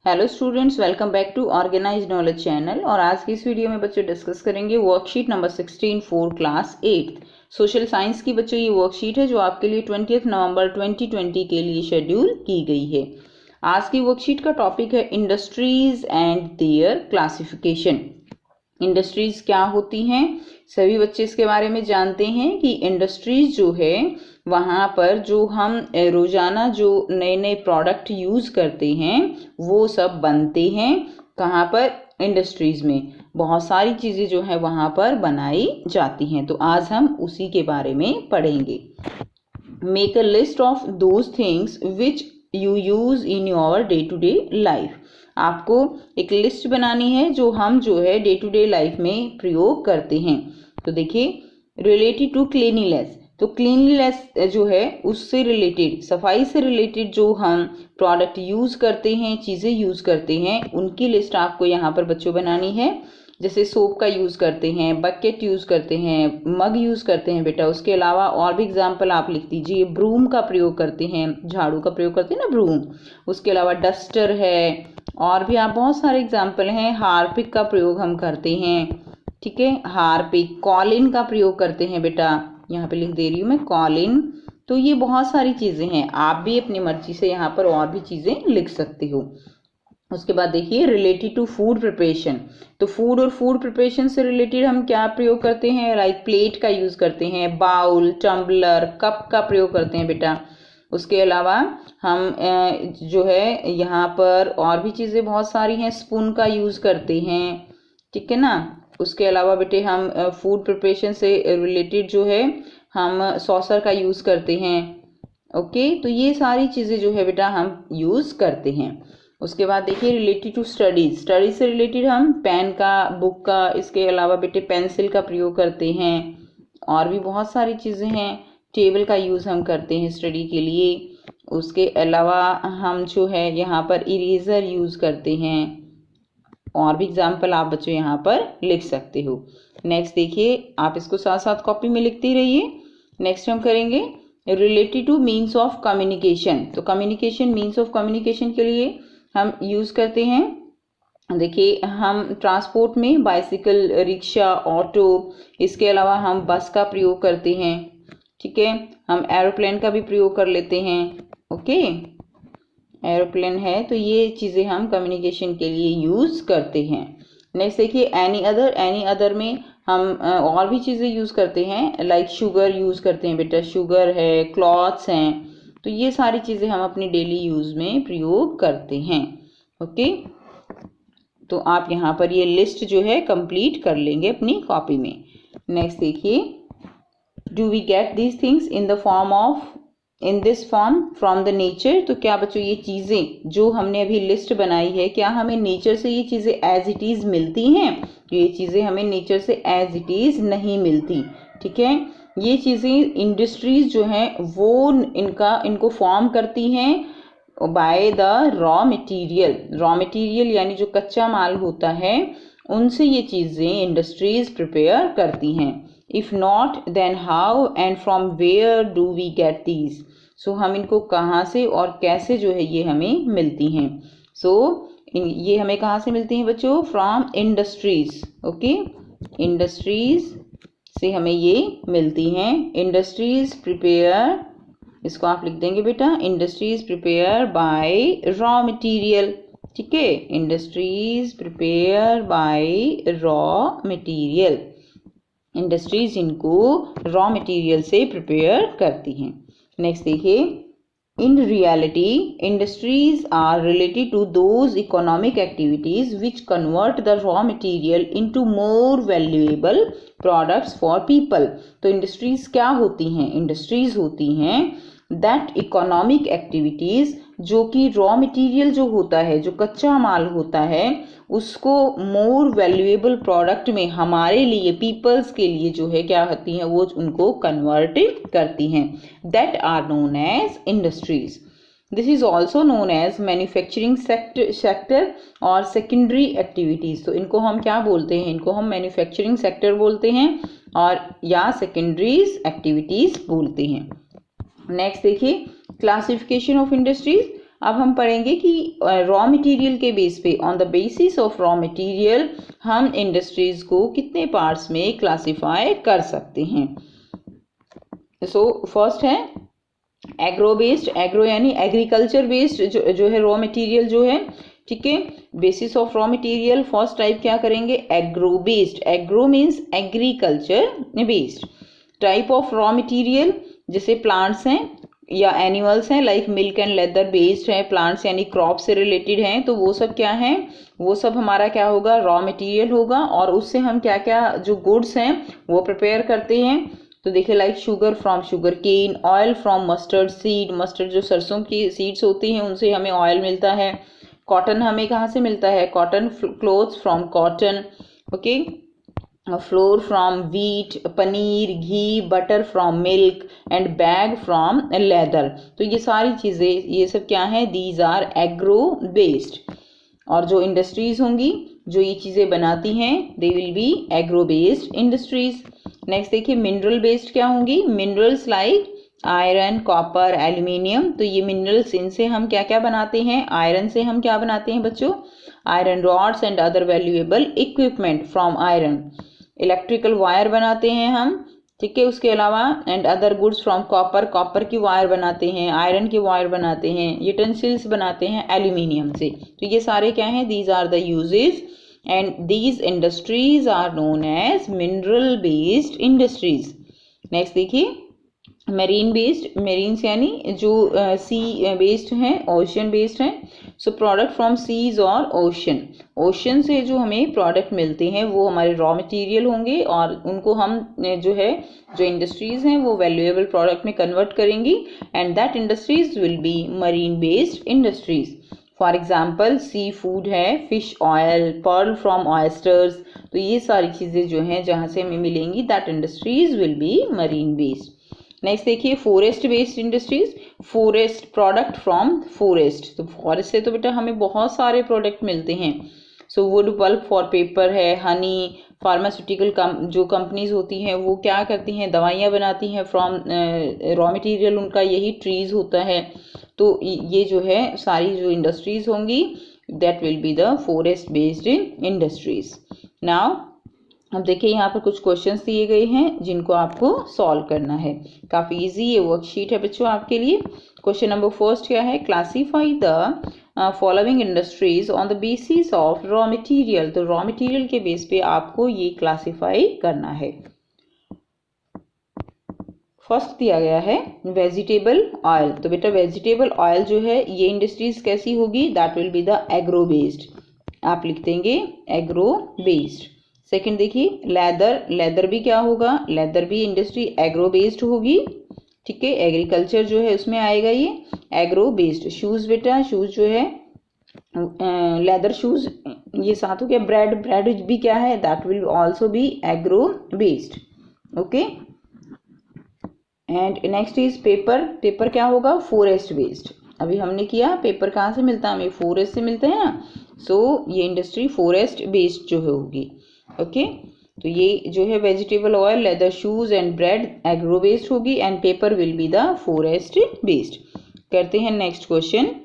Hello students, welcome back to organised knowledge channel. और आज की इस वीडियो में बच्चों डिस्कस करेंगे worksheet number 16 for class 8 social science की। बच्चों ये वर्कशीट है जो आपके लिए 20 नवंबर 2020 के लिए शेड्यूल की गई है। आज की वर्कशीट का टॉपिक है industries and there classification. Industries क्या होती हैं, सभी बच्चे इसके बारे में जानते हैं कि इंडस्ट्रीज जो है वहाँ पर जो हम रोजाना जो नए नए प्रोडक्ट यूज करते हैं वो सब बनते हैं। कहाँ पर? इंडस्ट्रीज में बहुत सारी चीजें जो है वहाँ पर बनाई जाती हैं। तो आज हम उसी के बारे में पढ़ेंगे। Make a list of those things which you use in your day to day life. आपको एक लिस्ट बनानी है जो हम जो है डे टू डे लाइफ में प्रयोग करते हैं। तो देखिए, रिलेटेड टू क्लीनिनेस, तो क्लीनलीनेस जो है उससे रिलेटेड, सफाई से रिलेटेड जो हम प्रोडक्ट यूज करते हैं, चीजें यूज करते हैं, उनकी लिस्ट आपको यहाँ पर बच्चों बनानी है। जैसे सोप का यूज करते हैं, बकेट यूज करते हैं, मग यूज करते हैं बेटा। उसके अलावा और भी एग्जाम्पल आप लिख दीजिए। ब्रूम का प्रयोग करते हैं, झाड़ू का प्रयोग करते हैं ना, ब्रूम। उसके अलावा डस्टर है, और भी आप बहुत सारे एग्जाम्पल हैं। हार्पिक का प्रयोग हम करते हैं, ठीक है, हार्पिक। कॉलिन का प्रयोग करते हैं बेटा, यहाँ पे लिख दे रही हूँ मैं, कॉलिन। तो ये बहुत सारी चीजें हैं, आप भी अपनी मर्जी से यहाँ पर और भी चीजें लिख सकते हो। उसके बाद देखिए, रिलेटेड टू फूड प्रिपरेशन, तो फूड और फूड प्रिपरेशन से रिलेटेड हम क्या प्रयोग करते हैं? लाइक प्लेट का यूज करते हैं, बाउल, टम्बलर, कप का प्रयोग करते हैं बेटा। उसके अलावा हम जो है यहाँ पर और भी चीज़ें बहुत सारी हैं, स्पून का यूज़ करते हैं, ठीक है ना। उसके अलावा बेटे हम फूड प्रिपरेशन से रिलेटेड जो है हम सॉसर का यूज़ करते हैं। ओके, तो ये सारी चीज़ें जो है बेटा हम यूज़ करते हैं। उसके बाद देखिए, रिलेटेड टू स्टडीज, स्टडीज से रिलेटेड हम पेन का, बुक का, इसके अलावा बेटे पेंसिल का प्रयोग करते हैं। और भी बहुत सारी चीज़ें हैं। टेबल का यूज़ हम करते हैं स्टडी के लिए। उसके अलावा हम जो है यहाँ पर इरेजर यूज़ करते हैं। और भी एग्जाम्पल आप बच्चों यहाँ पर लिख सकते हो। नेक्स्ट देखिए, आप इसको साथ साथ कॉपी में लिखते रहिए। नेक्स्ट हम करेंगे related two means of communication. तो कम्युनिकेशन, मीन्स ऑफ कम्युनिकेशन के लिए हम यूज़ करते हैं। देखिए, हम ट्रांसपोर्ट में बाइसिकल, रिक्शा, ऑटो, इसके अलावा हम बस का प्रयोग करते हैं, ठीक है। हम एरोप्लेन का भी प्रयोग कर लेते हैं। ओके, एरोप्लेन है, तो ये चीज़ें हम कम्युनिकेशन के लिए यूज़ करते हैं। नेक्स्ट देखिए, एनी अदर, एनी अदर में हम और भी चीज़ें यूज़ करते हैं। लाइक शुगर यूज़ करते हैं बेटा, शुगर है, क्लॉथ्स हैं। तो ये सारी चीज़ें हम अपनी डेली यूज़ में प्रयोग करते हैं। ओके, तो आप यहाँ पर ये लिस्ट जो है कंप्लीट कर लेंगे अपनी कॉपी में। नेक्स्ट देखिए, do we get these things in the form of, in this form from the nature. तो क्या बच्चों ये चीज़ें जो हमने अभी लिस्ट बनाई है, क्या हमें नेचर से ये चीज़ें एज इट इज़ मिलती हैं? ये चीज़ें हमें नेचर से एज इट इज़ नहीं मिलती, ठीक है। ये चीज़ें इंडस्ट्रीज जो हैं वो इनको फॉर्म करती हैं by the raw material. Raw material यानी जो कच्चा माल होता है, उनसे ये चीज़ें इंडस्ट्रीज प्रिपेयर करती हैं। If not then how and from where do we get these. So हम इनको कहाँ से और कैसे जो है ये हमें मिलती हैं। सो ये हमें कहाँ से मिलती हैं बच्चों? From industries. ओके, इंडस्ट्रीज से हमें ये मिलती हैं। इंडस्ट्रीज प्रिपेयर, इसको आप लिख देंगे बेटा, industries prepare by raw material, ठीक है। Industries prepare by raw material, industries इनको रॉ मटेरियल से प्रिपेयर करती हैं। नेक्स्ट देखिए, in reality industries are related to those economic activities which convert the raw material into more valuable products for people. तो industries क्या होती हैं? Industries होती हैं दैट इकोनॉमिक एक्टिविटीज़, जो कि रॉ मटेरियल जो होता है, जो कच्चा माल होता है, उसको मोर वैल्यूएबल प्रोडक्ट में हमारे लिए, पीपल्स के लिए जो है क्या होती हैं, वो उनको कन्वर्ट करती हैं। That are known as industries. This is also known as manufacturing sector और सेकेंडरी एक्टिविटीज़। तो इनको हम क्या बोलते हैं? इनको हम मैन्युफैक्चरिंग सेक्टर बोलते हैं और या सेकेंडरीज एक्टिविटीज़ बोलते हैं। नेक्स्ट देखिए, क्लासिफिकेशन ऑफ इंडस्ट्रीज। अब हम पढ़ेंगे कि रॉ मटेरियल के बेस पे, on the basis of raw material हम इंडस्ट्रीज को कितने पार्ट्स में क्लासिफाई कर सकते हैं। सो फर्स्ट है एग्रो बेस्ड, एग्रो यानी एग्रीकल्चर बेस्ड जो है रॉ मटेरियल जो है, ठीक है। Basis of raw material first type क्या करेंगे, agro based, agro means agriculture based. Type of raw material जैसे प्लांट्स हैं या एनिमल्स हैं, like milk and leather based है, प्लांट्स यानी क्रॉप से रिलेटेड हैं, तो वो सब क्या है, वो सब हमारा क्या होगा, रॉ मटेरियल होगा। और उससे हम क्या क्या जो गुड्स हैं वो प्रिपेयर करते हैं। तो देखिए like sugar from sugar cane, oil from mustard seed, mustard जो सरसों की सीड्स होती हैं उनसे हमें ऑयल मिलता है। कॉटन हमें कहाँ से मिलता है, cotton clothes from cotton, okay. Floor from wheat, paneer, ghee, butter from milk and bag from leather. तो ये सारी चीज़ें, ये सब क्या है, दीज आर एग्रो बेस्ड। और जो इंडस्ट्रीज होंगी जो ये चीज़ें बनाती हैं, they will be agro based industries. Next देखिए मिनरल बेस्ड क्या होंगी, minerals like iron, copper, aluminium. तो ये मिनरल्स, इनसे हम क्या क्या बनाते हैं, आयरन से हम क्या बनाते हैं बच्चों, iron rods and other valuable equipment from iron. Electrical wire बनाते हैं हम, ठीक है। उसके अलावा and other goods from copper, copper की वायर बनाते हैं, आयरन की वायर बनाते हैं, यूटेंसिल्स बनाते हैं एल्यूमिनियम से। तो ये सारे क्या हैं, these are the uses and these industries are known as mineral based industries. Next देखिए मेरीन बेस्ड, मेरीन्स यानी जो सी बेस्ड हैं, ओशन बेस्ड हैं। सो प्रोडक्ट फ्रॉम सीज और ओशन, ओशन से जो हमें प्रोडक्ट मिलते हैं वो हमारे रॉ मटेरियल होंगे और उनको हम जो है जो इंडस्ट्रीज हैं वो वैल्यूएबल प्रोडक्ट में कन्वर्ट करेंगी and that industries will be marine based industries. For example sea food है, fish oil, pearl from oysters. तो ये सारी चीज़ें जो हैं जहाँ से हमें मिलेंगी, that industries will be marine based. Next देखिए forest based industries, forest product from forest. तो फॉरेस्ट से तो बेटा हमें बहुत सारे प्रोडक्ट मिलते हैं। So wood pulp for paper है, हनी, फार्मास्यूटिकल जो कंपनीज होती हैं वो क्या करती हैं, दवाइयाँ बनाती हैं फ्रॉम रॉ मटेरियल उनका यही ट्रीज होता है। तो ये जो है सारी जो इंडस्ट्रीज होंगी that will be the forest based industries. Now अब देखिए यहाँ पर कुछ क्वेश्चंस दिए गए हैं जिनको आपको सॉल्व करना है। काफ़ी इजी ये वर्कशीट है बच्चों आपके लिए। क्वेश्चन नंबर फर्स्ट क्या है, classify the following industries on the basis of raw material. तो रॉ मटेरियल के बेस पे आपको ये क्लासीफाई करना है। फर्स्ट दिया गया है वेजिटेबल ऑयल। तो बेटा वेजिटेबल ऑयल जो है ये इंडस्ट्रीज कैसी होगी, that will be the agro based. आप लिख देंगे एग्रो बेस्ड। सेकंड देखिए लेदर, लेदर भी क्या होगा, लेदर भी इंडस्ट्री एग्रो बेस्ड होगी, ठीक है। एग्रीकल्चर जो है उसमें आएगा ये एग्रो बेस्ड। शूज़ बेटा, शूज़ जो है लेदर शूज़, ये साथ हो गया। ब्रेड, ब्रेड भी क्या है, that will also be agro based, okay. And next is paper, paper क्या होगा, फॉरेस्ट बेस्ड। अभी हमने किया पेपर कहाँ से मिलता है, हमें फॉरेस्ट से मिलता है ना। सो ये इंडस्ट्री फॉरेस्ट बेस्ड जो होगी, ओके। तो ये जो है vegetable oil, leather, shoes and bread agro based होगी and paper will be the forest based. करते हैं नेक्स्ट क्वेश्चन।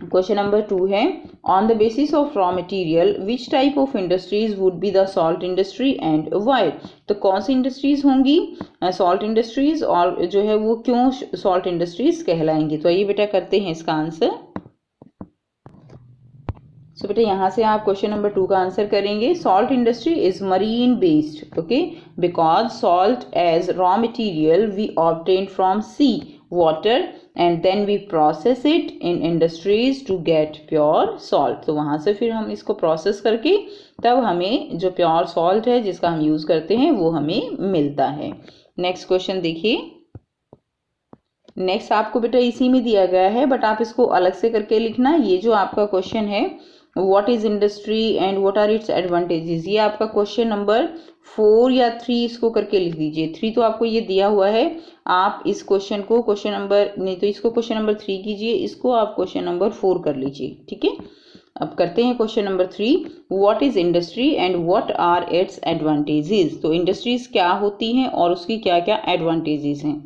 क्वेश्चन नंबर 2 है, on the basis of raw material which type of industries would be the salt industry and why. तो कौन सी industries होंगी, salt industries, और जो है वो क्यों सॉल्ट इंडस्ट्रीज कहलाएंगी। तो ये बेटा करते हैं इसका आंसर। सो बेटा यहाँ से आप क्वेश्चन नंबर 2 का आंसर करेंगे। Salt industry is marine based, okay, because salt as raw material we obtain from sea water and then we process it in industries to get pure salt. तो वहाँ से फिर हम इसको प्रोसेस करके तब हमें जो प्योर सॉल्ट है जिसका हम यूज़ करते हैं वो हमें मिलता है। नेक्स्ट क्वेश्चन देखिए। नेक्स्ट आपको बेटा इसी में दिया गया है बट आप इसको अलग से करके लिखना। ये जो आपका क्वेश्चन है what is industry and what are its advantages, ये आपका क्वेश्चन नंबर 4 या 3 इसको करके लिख दीजिए। 3 तो आपको ये दिया हुआ है, आप इस क्वेश्चन को क्वेश्चन नंबर नहीं तो इसको क्वेश्चन नंबर 3 कीजिए, इसको आप क्वेश्चन नंबर 4 कर लीजिए, ठीक है। अब करते हैं question number 3, what is industry and what are its advantages. तो इंडस्ट्रीज क्या होती हैं और उसकी क्या क्या एडवांटेजेस हैं।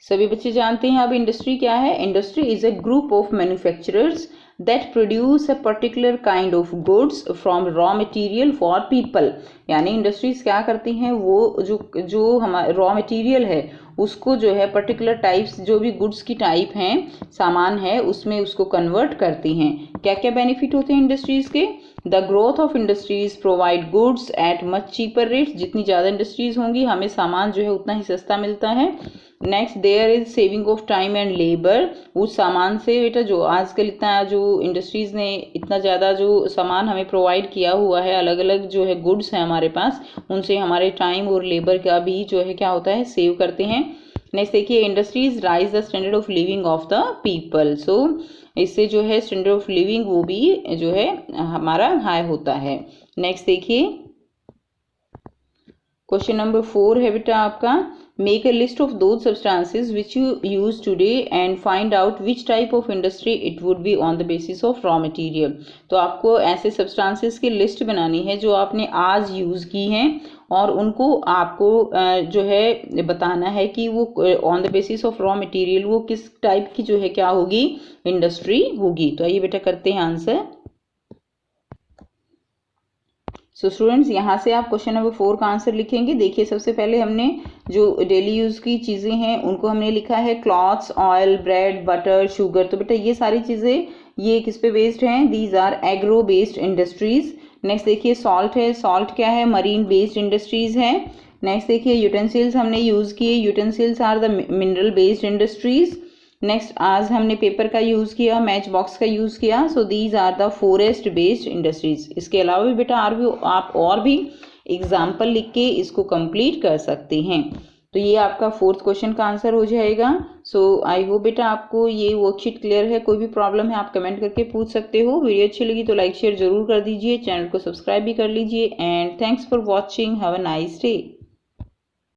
सभी बच्चे जानते हैं अब इंडस्ट्री क्या है। Industry is a group of manufacturers that produce a particular kind of goods from raw material for people। यानी इंडस्ट्रीज क्या करती हैं, वो जो हमारा रॉ मटेरियल है उसको जो है पर्टिकुलर टाइप्स, जो भी गुड्स की टाइप हैं, सामान है, उसमें उसको कन्वर्ट करती हैं। क्या क्या बेनिफिट होते हैं इंडस्ट्रीज के। The growth of industries provide goods at much cheaper rates. जितनी ज़्यादा इंडस्ट्रीज होंगी हमें सामान जो है उतना ही सस्ता मिलता है। Next there is saving of time and labour. उस सामान से बेटा जो आजकल इतना जो इंडस्ट्रीज ने इतना ज़्यादा जो सामान हमें प्रोवाइड किया हुआ है, अलग अलग जो है गुड्स हैं हमारे पास, उनसे हमारे टाइम और लेबर का भी जो है क्या होता है, सेव करते हैं। नेक्स्ट देखिए, industries rise the standard of living of the people. So इससे जो है स्टैंडर्ड ऑफ लिविंग वो भी जो है हमारा हाई होता है। नेक्स्ट देखिए, क्वेश्चन नंबर 4 है बेटा आपका, make a list of those substances which you use today and find out which type of industry it would be on the basis of raw material. तो आपको ऐसे सब्सटेंसेस की लिस्ट बनानी है जो आपने आज यूज़ की हैं और उनको आपको जो है बताना है कि वो on the basis of raw material वो किस टाइप की जो है क्या होगी, इंडस्ट्री होगी। तो आइए बेटा करते हैं आंसर। सो स्टूडेंट्स, यहाँ से आप क्वेश्चन नंबर 4 का आंसर लिखेंगे। देखिए, सबसे पहले हमने जो डेली यूज़ की चीज़ें हैं उनको हमने लिखा है clothes, oil, bread, butter, sugar. तो बेटा ये सारी चीज़ें ये किस पे बेस्ड हैं, these are agro based industries. Next देखिए, सॉल्ट है, सॉल्ट क्या है, मरीन बेस्ड इंडस्ट्रीज है। नेक्स्ट देखिए, यूटेंसिल्स हमने यूज़ किए, utensils are the mineral based industries. Next आज हमने पेपर का यूज़ किया, मैच बॉक्स का यूज़ किया। So these are the forest based industries. इसके अलावा भी बेटा आप और भी एग्जाम्पल लिख के इसको कंप्लीट कर सकते हैं। तो ये आपका 4th क्वेश्चन का आंसर हो जाएगा। सो आई होप बेटा आपको ये वर्कशीट क्लियर है। कोई भी प्रॉब्लम है आप कमेंट करके पूछ सकते हो। वीडियो अच्छी लगी तो लाइक शेयर जरूर कर दीजिए, चैनल को सब्सक्राइब भी कर लीजिए। And thanks for watching, have a nice day.